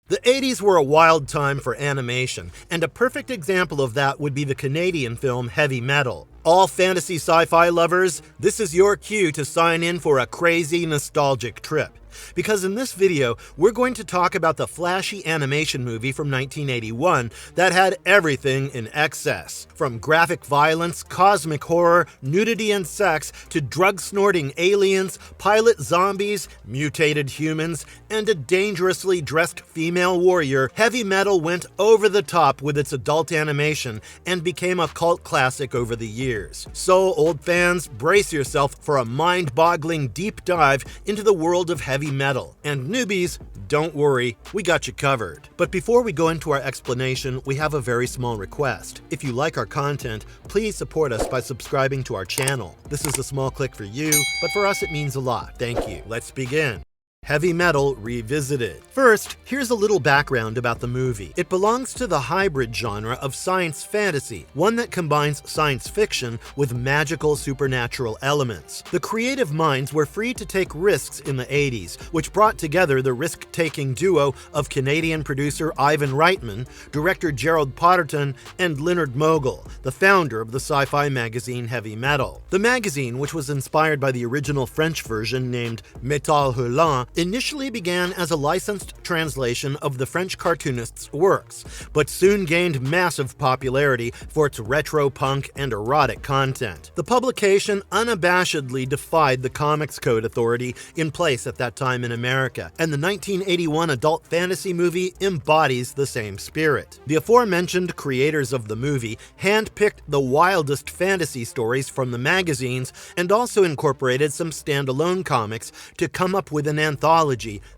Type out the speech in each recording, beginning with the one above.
The 80s were a wild time for animation, and a perfect example of that would be the Canadian film Heavy Metal. All fantasy sci-fi lovers, this is your cue to sign in for a crazy, nostalgic trip. Because in this video, we're going to talk about the flashy animation movie from 1981 that had everything in excess. From graphic violence, cosmic horror, nudity and sex, to drug-snorting aliens, pilot zombies, mutated humans, and a dangerously dressed female warrior, Heavy Metal went over the top with its adult animation and became a cult classic over the years. So, old fans, brace yourself for a mind-boggling deep dive into the world of heavy metal. And newbies, don't worry, we got you covered. But before we go into our explanation, we have a very small request. If you like our content, please support us by subscribing to our channel. This is a small click for you, but for us it means a lot. Thank you. Let's begin. Heavy Metal Revisited. First, here's a little background about the movie. It belongs to the hybrid genre of science fantasy, one that combines science fiction with magical supernatural elements. The creative minds were free to take risks in the 80s, which brought together the risk-taking duo of Canadian producer Ivan Reitman, director Gerald Potterton, and Leonard Mogul, the founder of the sci-fi magazine Heavy Metal. The magazine, which was inspired by the original French version named Métal Hurlant, initially began as a licensed translation of the French cartoonist's works, but soon gained massive popularity for its retro punk and erotic content. The publication unabashedly defied the Comics Code Authority in place at that time in America, and the 1981 adult fantasy movie embodies the same spirit. The aforementioned creators of the movie handpicked the wildest fantasy stories from the magazines and also incorporated some standalone comics to come up with an anthology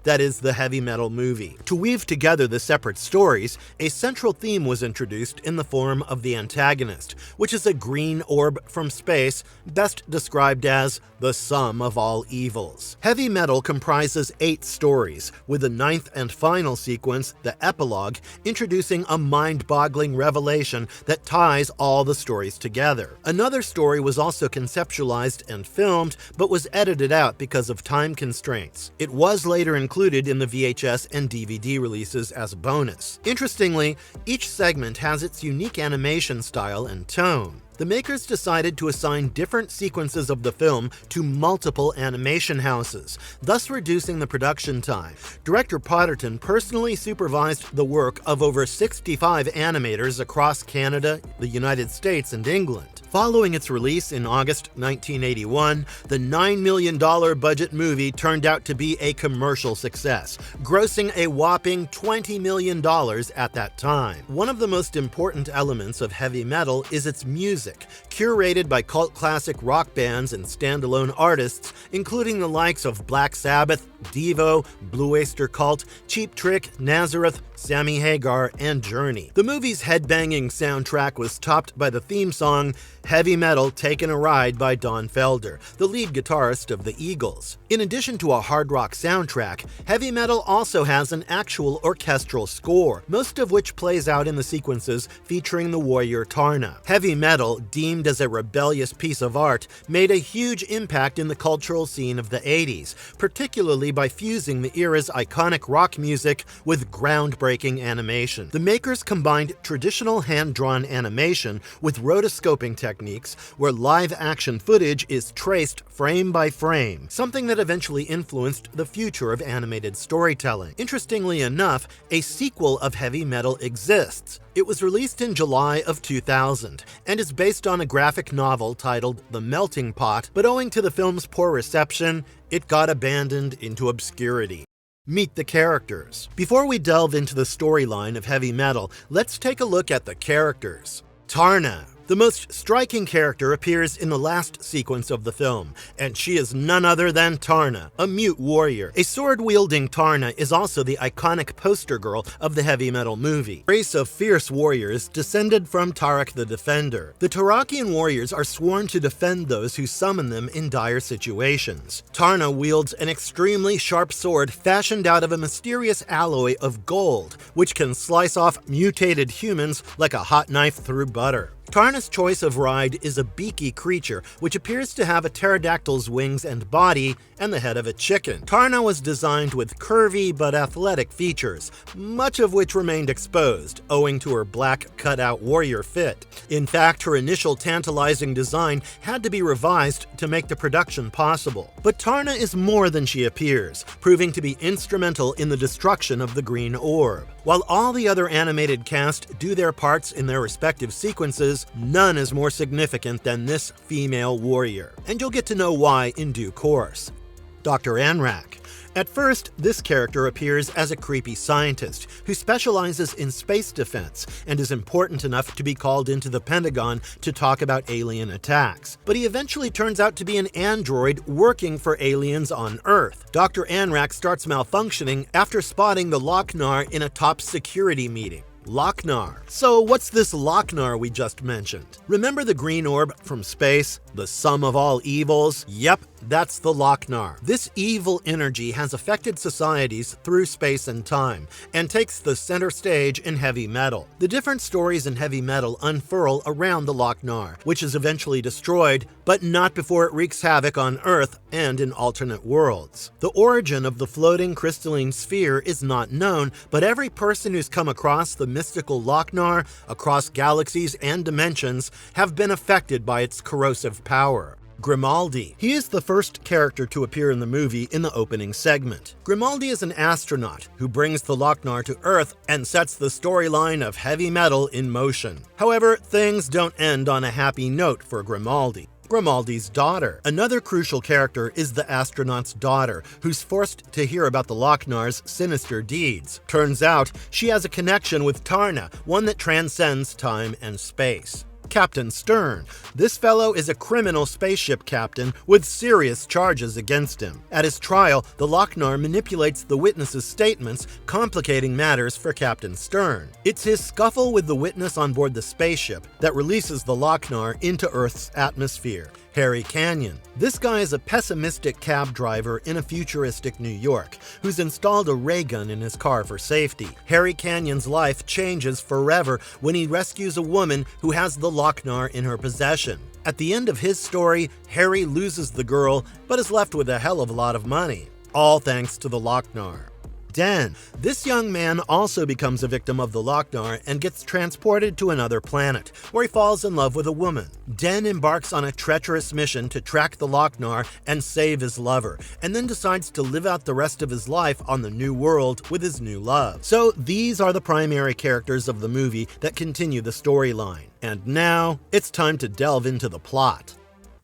that is the Heavy Metal movie. To weave together the separate stories, a central theme was introduced in the form of the antagonist, which is a green orb from space, best described as the sum of all evils. Heavy Metal comprises 8 stories, with the 9th and final sequence, the epilogue, introducing a mind-boggling revelation that ties all the stories together. Another story was also conceptualized and filmed, but was edited out because of time constraints. It was later included in the VHS and DVD releases as a bonus. Interestingly, each segment has its unique animation style and tone. The makers decided to assign different sequences of the film to multiple animation houses, thus reducing the production time. Director Potterton personally supervised the work of over 65 animators across Canada, the United States, and England. Following its release in August 1981, the $9 million budget movie turned out to be a commercial success, grossing a whopping $20 million at that time. One of the most important elements of heavy metal is its music, curated by cult classic rock bands and standalone artists, including the likes of Black Sabbath, Devo, Blue Öyster Cult, Cheap Trick, Nazareth, Sammy Hagar, and Journey. The movie's headbanging soundtrack was topped by the theme song Heavy Metal Takin' a Ride by Don Felder, the lead guitarist of the Eagles. In addition to a hard rock soundtrack, Heavy Metal also has an actual orchestral score, most of which plays out in the sequences featuring the warrior Tarna. Heavy Metal, deemed as a rebellious piece of art, made a huge impact in the cultural scene of the 80s, particularly by fusing the era's iconic rock music with groundbreaking animation. The makers combined traditional hand-drawn animation with rotoscoping techniques where live-action footage is traced frame by frame, something that eventually influenced the future of animated storytelling. Interestingly enough, a sequel of Heavy Metal exists. It was released in July of 2000 and is based on a graphic novel titled The Melting Pot, but owing to the film's poor reception, it got abandoned into obscurity. Meet the characters. Before we delve into the storyline of Heavy Metal, let's take a look at the characters. Tarna. The most striking character appears in the last sequence of the film, and she is none other than Tarna, a mute warrior. A sword-wielding Tarna is also the iconic poster girl of the Heavy Metal movie. A race of fierce warriors descended from Tarak the Defender. The Tarakian warriors are sworn to defend those who summon them in dire situations. Tarna wields an extremely sharp sword fashioned out of a mysterious alloy of gold, which can slice off mutated humans like a hot knife through butter. Tarna's choice of ride is a beaky creature, which appears to have a pterodactyl's wings and body and the head of a chicken. Tarna was designed with curvy but athletic features, much of which remained exposed, owing to her black cut-out warrior fit. In fact, her initial tantalizing design had to be revised to make the production possible. But Tarna is more than she appears, proving to be instrumental in the destruction of the green orb. While all the other animated cast do their parts in their respective sequences, none is more significant than this female warrior, and you'll get to know why in due course. Dr. Anrak. At first, this character appears as a creepy scientist who specializes in space defense and is important enough to be called into the Pentagon to talk about alien attacks. But he eventually turns out to be an android working for aliens on Earth. Dr. Anrak starts malfunctioning after spotting the Loc-Nar in a top security meeting. Loc-Nar. So what's this Loc-Nar we just mentioned? Remember the green orb from space? The sum of all evils? Yep, that's the Loc-Nar. This evil energy has affected societies through space and time, and takes the center stage in heavy metal. The different stories in heavy metal unfurl around the Loc-Nar, which is eventually destroyed, but not before it wreaks havoc on Earth and in alternate worlds. The origin of the floating crystalline sphere is not known, but every person who's come across the mystical Loc-Nar across galaxies and dimensions have been affected by its corrosive power. Grimaldi. He is the first character to appear in the movie in the opening segment. Grimaldi is an astronaut who brings the Loc-Nar to Earth and sets the storyline of heavy metal in motion. However, things don't end on a happy note for Grimaldi. Grimaldi's daughter. Another crucial character is the astronaut's daughter, who's forced to hear about the Loc-Nar's sinister deeds. Turns out, she has a connection with Tarna, one that transcends time and space. Captain Stern. This fellow is a criminal spaceship captain with serious charges against him. At his trial, the Loc-Nar manipulates the witnesses' statements, complicating matters for Captain Stern. It's his scuffle with the witness on board the spaceship that releases the Loc-Nar into Earth's atmosphere. Harry Canyon. This guy is a pessimistic cab driver in a futuristic New York who's installed a ray gun in his car for safety. Harry Canyon's life changes forever when he rescues a woman who has the Loc-Nar in her possession. At the end of his story, Harry loses the girl but is left with a hell of a lot of money. All thanks to the Loc-Nar. Den. This young man also becomes a victim of the Loc-Nar and gets transported to another planet, where he falls in love with a woman. Den embarks on a treacherous mission to track the Loc-Nar and save his lover, and then decides to live out the rest of his life on the new world with his new love. So these are the primary characters of the movie that continue the storyline. And now, it's time to delve into the plot.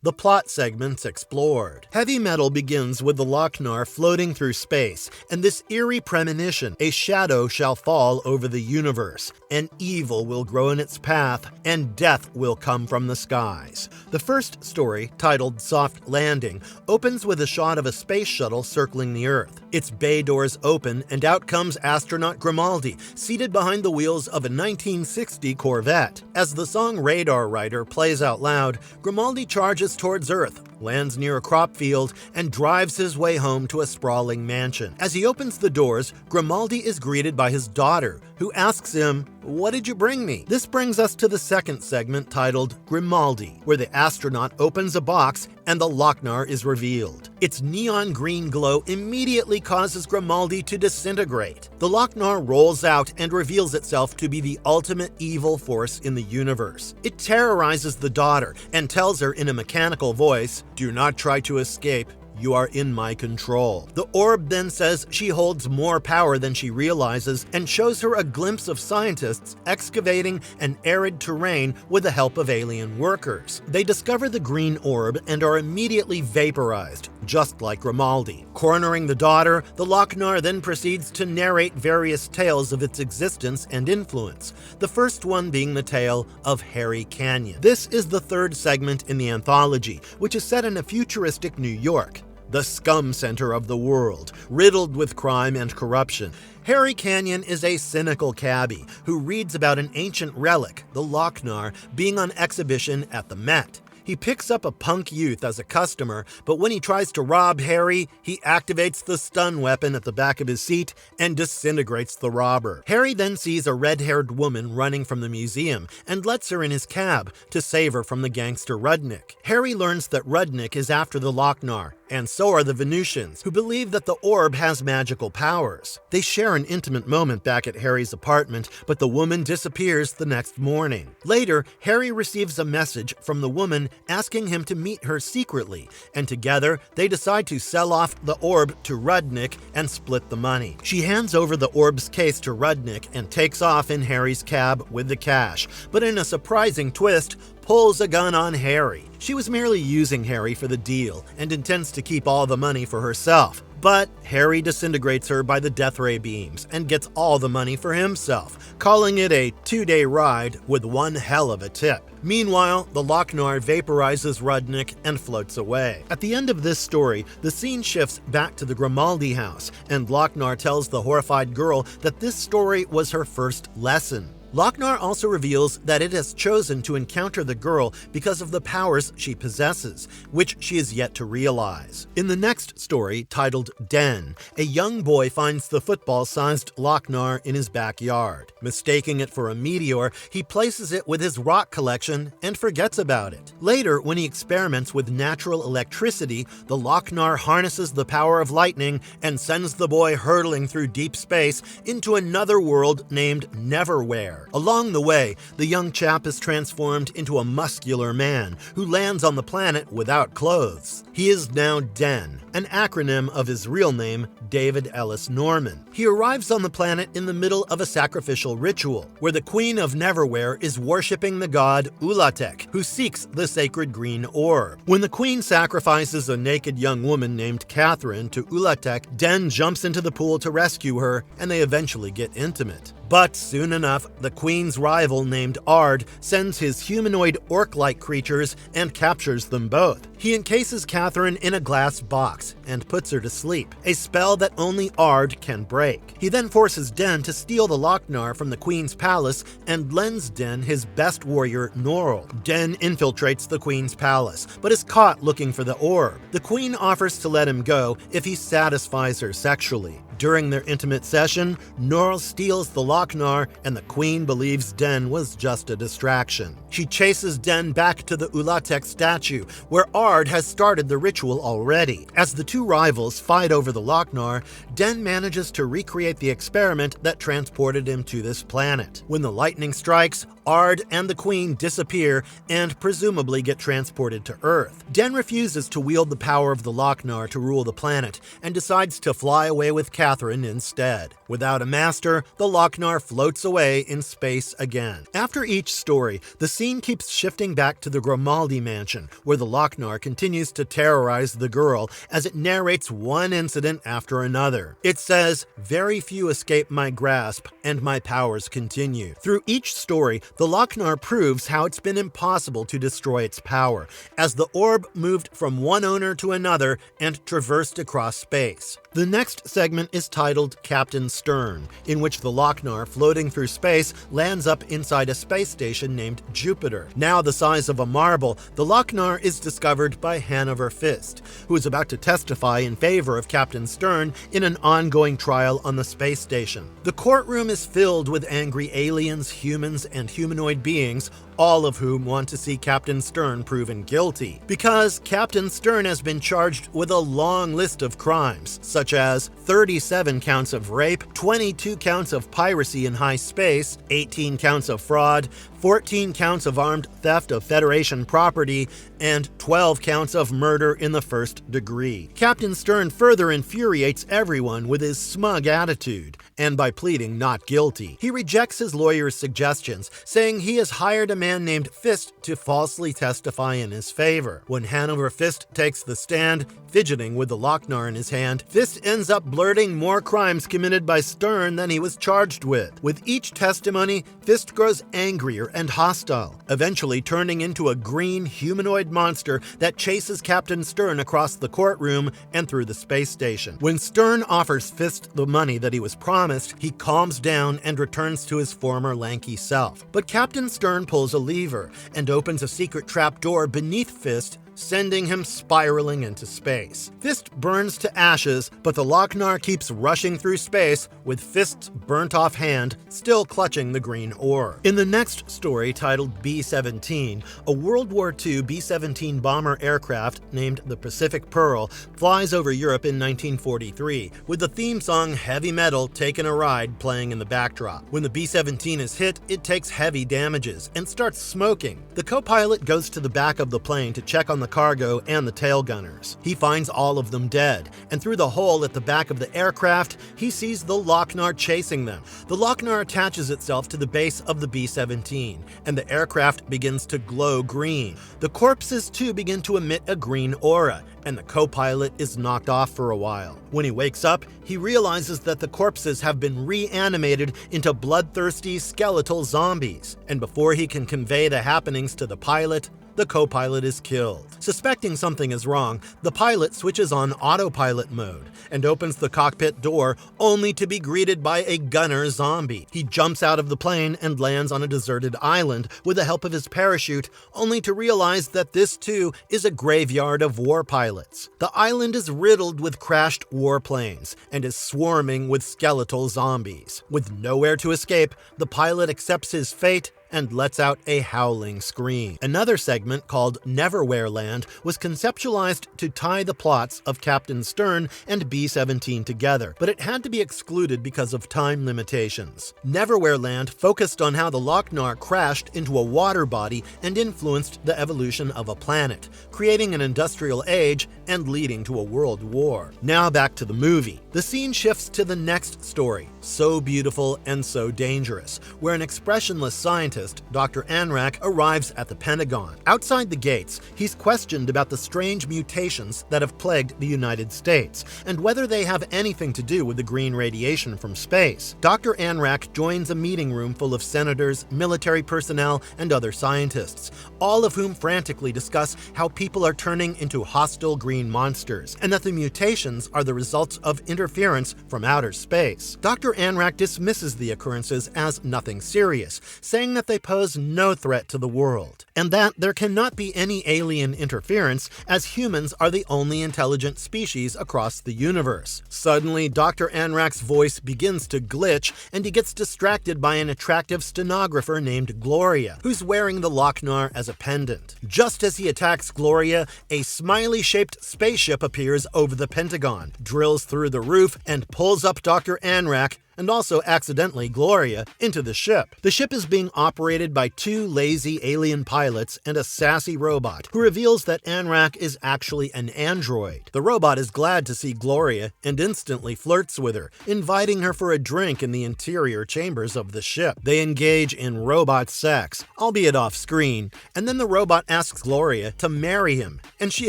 The plot segments explored. Heavy metal begins with the Loc-Nar floating through space, and this eerie premonition: a shadow shall fall over the universe, and evil will grow in its path, and death will come from the skies. The first story, titled Soft Landing, opens with a shot of a space shuttle circling the Earth. Its bay doors open, and out comes astronaut Grimaldi, seated behind the wheels of a 1960 Corvette. As the song Radar Rider plays out loud, Grimaldi charges towards Earth, lands near a crop field, and drives his way home to a sprawling mansion. As he opens the doors, Grimaldi is greeted by his daughter, who asks him, "What did you bring me?" This brings us to the second segment, titled Grimaldi, where the astronaut opens a box and the Loc-Nar is revealed. Its neon green glow immediately causes Grimaldi to disintegrate. The Loc-Nar rolls out and reveals itself to be the ultimate evil force in the universe. It terrorizes the daughter and tells her in a mechanical voice, "Do not try to escape. You are in my control." The orb then says she holds more power than she realizes and shows her a glimpse of scientists excavating an arid terrain with the help of alien workers. They discover the green orb and are immediately vaporized, just like Grimaldi. Cornering the daughter, the Loc-Nar then proceeds to narrate various tales of its existence and influence, the first one being the tale of Harry Canyon. This is the third segment in the anthology, which is set in a futuristic New York, the scum center of the world, riddled with crime and corruption. Harry Canyon is a cynical cabbie who reads about an ancient relic, the Loc-Nar, being on exhibition at the Met. He picks up a punk youth as a customer, but when he tries to rob Harry, he activates the stun weapon at the back of his seat and disintegrates the robber. Harry then sees a red-haired woman running from the museum and lets her in his cab to save her from the gangster Rudnick. Harry learns that Rudnick is after the Loc-Nar, and so are the Venusians, who believe that the orb has magical powers. They share an intimate moment back at Harry's apartment, but the woman disappears the next morning. Later, Harry receives a message from the woman asking him to meet her secretly, and together they decide to sell off the orb to Rudnick and split the money. She hands over the orb's case to Rudnick and takes off in Harry's cab with the cash, but in a surprising twist, pulls a gun on Harry. She was merely using Harry for the deal and intends to keep all the money for herself. But Harry disintegrates her by the death ray beams and gets all the money for himself, calling it a 2-day ride with one hell of a tip. Meanwhile, the Loc-Nar vaporizes Rudnick and floats away. At the end of this story, the scene shifts back to the Grimaldi house, and Loc-Nar tells the horrified girl that this story was her first lesson. Loc-Nar also reveals that it has chosen to encounter the girl because of the powers she possesses, which she is yet to realize. In the next story, titled Den, a young boy finds the football-sized Loc-Nar in his backyard. Mistaking it for a meteor, he places it with his rock collection and forgets about it. Later, when he experiments with natural electricity, the Loc-Nar harnesses the power of lightning and sends the boy hurtling through deep space into another world named Neverwhere. Along the way, the young chap is transformed into a muscular man who lands on the planet without clothes. He is now Den, an acronym of his real name, David Ellis Norman. He arrives on the planet in the middle of a sacrificial ritual, where the Queen of Neverwhere is worshipping the god Ulatek, who seeks the sacred green orb. When the Queen sacrifices a naked young woman named Catherine to Ulatek, Den jumps into the pool to rescue her, and they eventually get intimate. But soon enough, the Queen's rival named Ard sends his humanoid orc-like creatures and captures them both. He encases Catherine in a glass box and puts her to sleep, a spell that only Ard can break. He then forces Den to steal the Loc-Nar from the Queen's palace and lends Den his best warrior, Norrell. Den infiltrates the Queen's palace, but is caught looking for the orb. The Queen offers to let him go if he satisfies her sexually. During their intimate session, Norrell steals the Loc-Nar, and the Queen believes Den was just a distraction. She chases Den back to the Ulatek statue, where Ard has started the ritual already. As the two rivals fight over the Loc-Nar, Den manages to recreate the experiment that transported him to this planet. When the lightning strikes, Ard and the Queen disappear and presumably get transported to Earth. Den refuses to wield the power of the Loc-Nar to rule the planet and decides to fly away with Catherine instead. Without a master, the Loc-Nar floats away in space again. After each story, the scene keeps shifting back to the Grimaldi mansion, where the Loc-Nar continues to terrorize the girl as it narrates one incident after another. It says, "Very few escape my grasp, and my powers continue." Through each story, the Loc-Nar proves how it's been impossible to destroy its power, as the orb moved from one owner to another and traversed across space. The next segment is titled Captain Stern, in which the Loc-Nar floating through space lands up inside a space station named Jupiter. Now the size of a marble, the Loc-Nar is discovered by Hanover Fist, who is about to testify in favor of Captain Stern in an ongoing trial on the space station. The courtroom is filled with angry aliens, humans, and humanoid beings, all of whom want to see Captain Stern proven guilty, because Captain Stern has been charged with a long list of crimes, such as 37 counts of rape, 22 counts of piracy in high space, 18 counts of fraud, 14 counts of armed theft of Federation property, and 12 counts of murder in the first degree. Captain Stern further infuriates everyone with his smug attitude, and by pleading not guilty. He rejects his lawyer's suggestions, saying he has hired a man named Fist to falsely testify in his favor. When Hanover Fist takes the stand, fidgeting with the Loc-Nar in his hand, Fist ends up blurting more crimes committed by Stern than he was charged with. With each testimony, Fist grows angrier and hostile, eventually turning into a green humanoid monster that chases Captain Stern across the courtroom and through the space station. When Stern offers Fist the money that he was promised, he calms down and returns to his former lanky self. But Captain Stern pulls a lever and opens a secret trapdoor beneath Fist, sending him spiraling into space. Fist burns to ashes, but the Loc-Nar keeps rushing through space with Fist's burnt-off hand still clutching the green ore. In the next story, titled B-17, a World War II B-17 bomber aircraft named the Pacific Pearl flies over Europe in 1943, with the theme song Heavy Metal Takin' a Ride playing in the backdrop. When the B-17 is hit, it takes heavy damages and starts smoking. The co-pilot goes to the back of the plane to check on the cargo and the tail gunners. He finds all of them dead, and through the hole at the back of the aircraft, he sees the Loc-Nar chasing them. The Loc-Nar attaches itself to the base of the B-17, and the aircraft begins to glow green. The corpses too begin to emit a green aura, and the co-pilot is knocked off for a while. When he wakes up, he realizes that the corpses have been reanimated into bloodthirsty skeletal zombies, and before he can convey the happenings to the pilot, the co-pilot is killed. Suspecting something is wrong, the pilot switches on autopilot mode and opens the cockpit door only to be greeted by a gunner zombie. He jumps out of the plane and lands on a deserted island with the help of his parachute, only to realize that this too is a graveyard of war pilots. The island is riddled with crashed warplanes and is swarming with skeletal zombies. With nowhere to escape, the pilot accepts his fate and lets out a howling scream. Another segment called Neverwhere Land was conceptualized to tie the plots of Captain Stern and B-17 together, but it had to be excluded because of time limitations. Neverwhere Land focused on how the Loc-Nar crashed into a water body and influenced the evolution of a planet, creating an industrial age and leading to a world war. Now back to the movie. The scene shifts to the next story, So Beautiful and So Dangerous, where an expressionless scientist, Dr. Anrak, arrives at the Pentagon. Outside the gates, he's questioned about the strange mutations that have plagued the United States, and whether they have anything to do with the green radiation from space. Dr. Anrak joins a meeting room full of senators, military personnel, and other scientists, all of whom frantically discuss how people are turning into hostile green monsters, and that the mutations are the results of interference from outer space. Dr. Anrak dismisses the occurrences as nothing serious, saying that they pose no threat to the world, and that there cannot be any alien interference as humans are the only intelligent species across the universe. Suddenly, Dr. Anrak's voice begins to glitch, and he gets distracted by an attractive stenographer named Gloria, who's wearing the Loc-Nar as a pendant. Just as he attacks Gloria, a smiley-shaped spaceship appears over the Pentagon, drills through the roof, and pulls up Dr. Anrak, and also accidentally Gloria, into the ship. The ship is being operated by two lazy alien pilots and a sassy robot, who reveals that Anrak is actually an android. The robot is glad to see Gloria and instantly flirts with her, inviting her for a drink in the interior chambers of the ship. They engage in robot sex, albeit off-screen, and then the robot asks Gloria to marry him, and she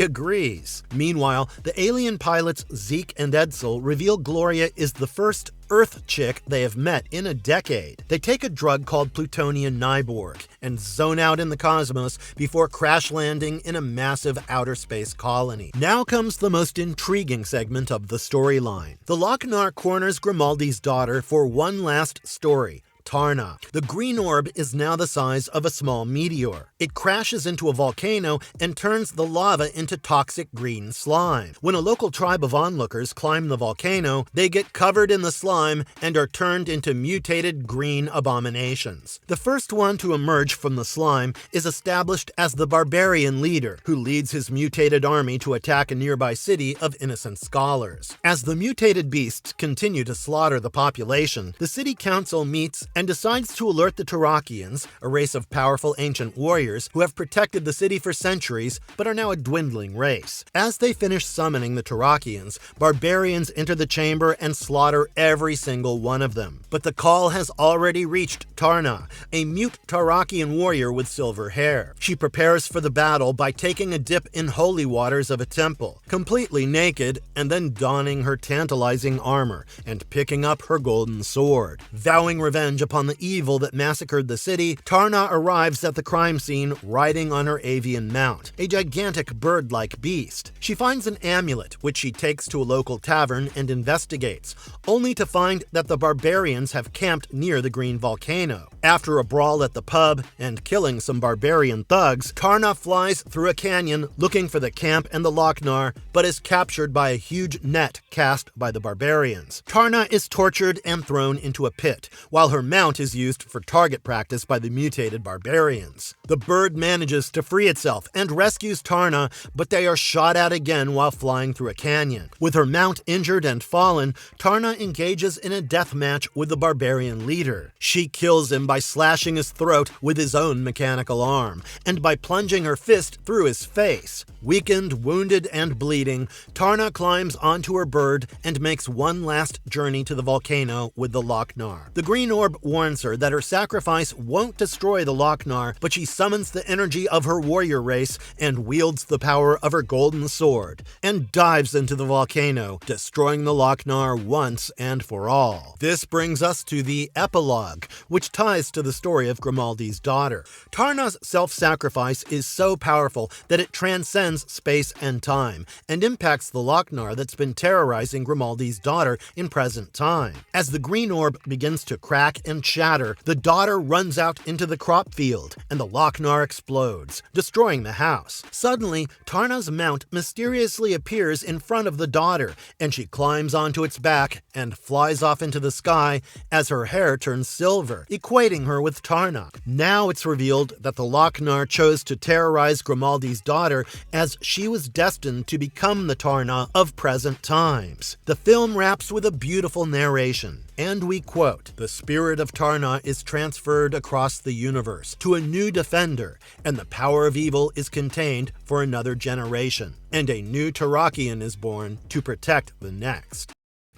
agrees. Meanwhile, the alien pilots Zeke and Edsel reveal Gloria is the first Earth chick they have met in a decade. They take a drug called plutonium Nyborg and zone out in the cosmos before crash landing in a massive outer space colony. Now comes the most intriguing segment of the storyline. The Loc-Nar corners Grimaldi's daughter for one last story, Tarna. The green orb is now the size of a small meteor. It crashes into a volcano and turns the lava into toxic green slime. When a local tribe of onlookers climb the volcano, they get covered in the slime and are turned into mutated green abominations. The first one to emerge from the slime is established as the barbarian leader, who leads his mutated army to attack a nearby city of innocent scholars. As the mutated beasts continue to slaughter the population, the city council meets and decides to alert the Tarakians, a race of powerful ancient warriors who have protected the city for centuries but are now a dwindling race. As they finish summoning the Tarakians, barbarians enter the chamber and slaughter every single one of them. But the call has already reached Tarna, a mute Tarakian warrior with silver hair. She prepares for the battle by taking a dip in holy waters of a temple, completely naked, and then donning her tantalizing armor and picking up her golden sword. Vowing revenge upon the evil that massacred the city, Tarna arrives at the crime scene riding on her avian mount, a gigantic bird-like beast. She finds an amulet, which she takes to a local tavern and investigates, only to find that the barbarians have camped near the green volcano. After a brawl at the pub and killing some barbarian thugs, Tarna flies through a canyon looking for the camp and the Loc-Nar, but is captured by a huge net cast by the barbarians. Tarna is tortured and thrown into a pit, while her mount is used for target practice by the mutated barbarians. The bird manages to free itself and rescues Tarna, but they are shot at again while flying through a canyon. With her mount injured and fallen, Tarna engages in a death match with the barbarian leader. She kills him by slashing his throat with his own mechanical arm, and by plunging her fist through his face. Weakened, wounded, and bleeding, Tarna climbs onto her bird and makes one last journey to the volcano with the Loc-Nar. The green orb warns her that her sacrifice won't destroy the Loc-Nar, but she summons the energy of her warrior race and wields the power of her golden sword, and dives into the volcano, destroying the Loc-Nar once and for all. This brings us to the epilogue, which ties to the story of Grimaldi's daughter. Tarna's self-sacrifice is so powerful that it transcends space and time, and impacts the Loc-Nar that's been terrorizing Grimaldi's daughter in present time. As the green orb begins to crack and shatter, the daughter runs out into the crop field, and the Loc-Nar explodes, destroying the house. Suddenly, Tarna's mount mysteriously appears in front of the daughter, and she climbs onto its back and flies off into the sky as her hair turns silver, equating her with Tarna. Now it's revealed that the Loc-Nar chose to terrorize Grimaldi's daughter as she was destined to become the Tarna of present times. The film wraps with a beautiful narration. And we quote, "The spirit of Tarna is transferred across the universe to a new defender, and the power of evil is contained for another generation, and a new Tarakian is born to protect the next."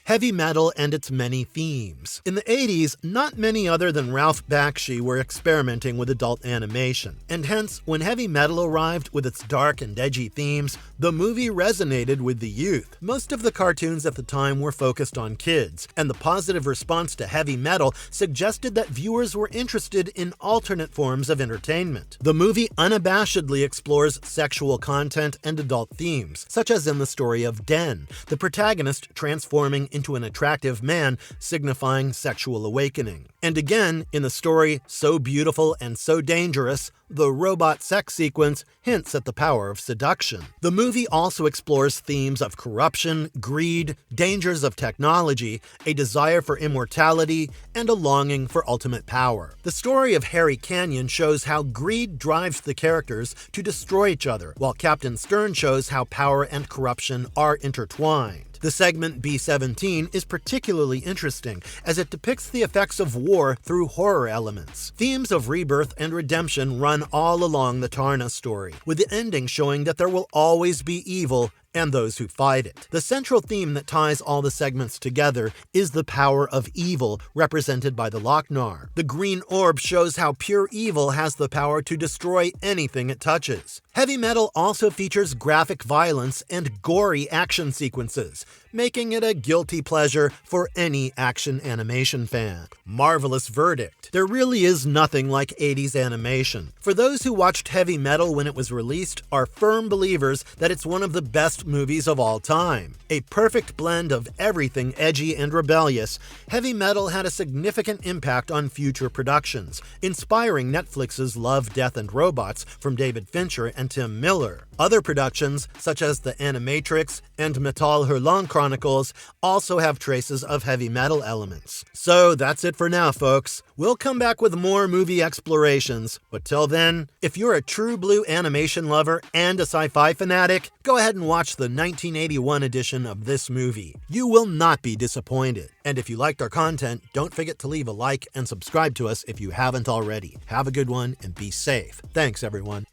Heavy metal and its many themes. In the 80s, not many other than Ralph Bakshi were experimenting with adult animation, and hence, when heavy metal arrived with its dark and edgy themes, the movie resonated with the youth. Most of the cartoons at the time were focused on kids, and the positive response to heavy metal suggested that viewers were interested in alternate forms of entertainment. The movie unabashedly explores sexual content and adult themes, such as in the story of Den, the protagonist transforming into an attractive man, signifying sexual awakening. And again, in the story So Beautiful and So Dangerous, the robot sex sequence hints at the power of seduction. The movie also explores themes of corruption, greed, dangers of technology, a desire for immortality, and a longing for ultimate power. The story of Harry Canyon shows how greed drives the characters to destroy each other, while Captain Stern shows how power and corruption are intertwined. The segment B-17 is particularly interesting, as it depicts the effects of war through horror elements. Themes of rebirth and redemption run all along the Tarna story, with the ending showing that there will always be evil and those who fight it. The central theme that ties all the segments together is the power of evil, represented by the Loc-Nar. The green orb shows how pure evil has the power to destroy anything it touches. Heavy metal also features graphic violence and gory action sequences, making it a guilty pleasure for any action animation fan. Marvelous verdict. There really is nothing like 80s animation. For those who watched heavy metal when it was released, are firm believers that it's one of the best movies of all time. A perfect blend of everything edgy and rebellious, heavy metal had a significant impact on future productions, inspiring Netflix's Love, Death, and Robots from David Fincher and Tim Miller. Other productions, such as The Animatrix and Metal Hurlant Chronicles, also have traces of heavy metal elements. So that's it for now, folks. We'll come back with more movie explorations, but till then, if you're a true blue animation lover and a sci-fi fanatic, go ahead and watch the 1981 edition of this movie. You will not be disappointed. And if you liked our content, don't forget to leave a like and subscribe to us if you haven't already. Have a good one and be safe. Thanks, everyone.